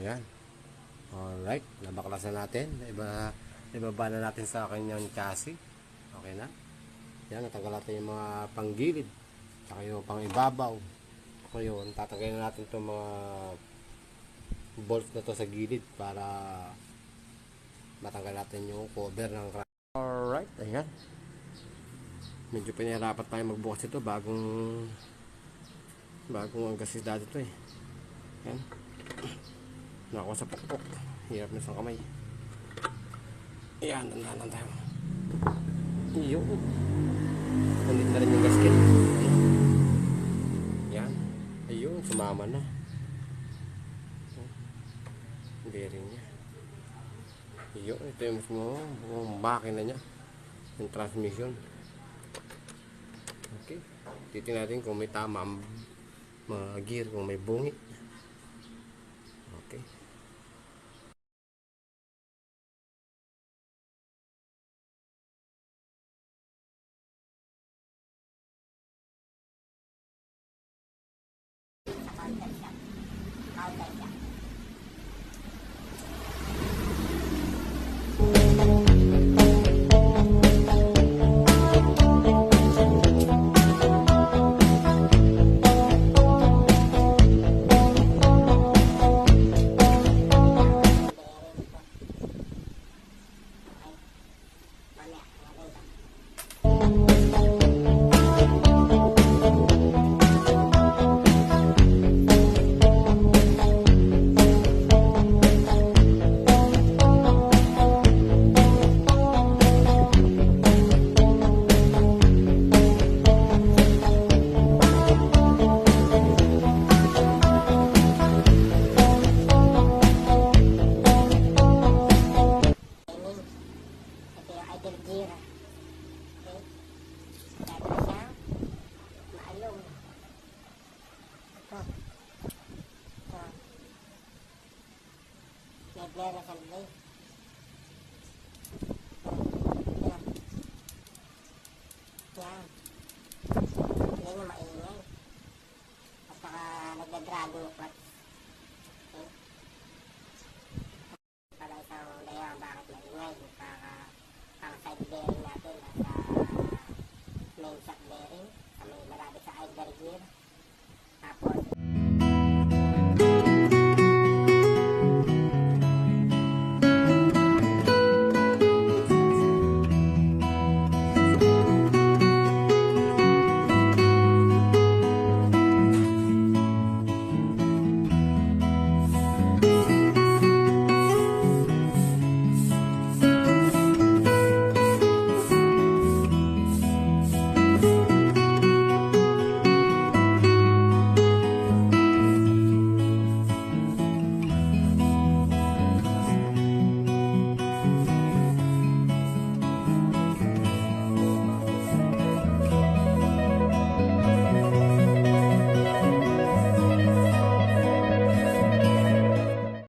Ayan. Alright. Nabaklasan natin. Ibaba na natin sa kanyang chassis. Okay na. Ayan. Natanggal natin yung mga panggilid. Saka yung pang ibabaw. Ngayon, tatanggalin na natin itong mga bolts na to sa gilid para matanggal natin yung cover ng crank. Alright. Ayan. Medyo pinahirapan tayo magbukas ito bagong ang gasis dati ito eh. Yan. Nakakuha sa pokpok. Hirap na sa kamay. Ayan, dandanan tayo. Iyo. Nandit na rin yung gasket. Yan. Ayun, sumama na. Bearing niya. Iyo, ito yung mismo makina niya. Yung transmission. Okay. Titingnan natin kung may tama mga gear, kung may bungi. Okay. Gira. Okay? Dati siya, maalong. Ito. Ito. May blera sa lay.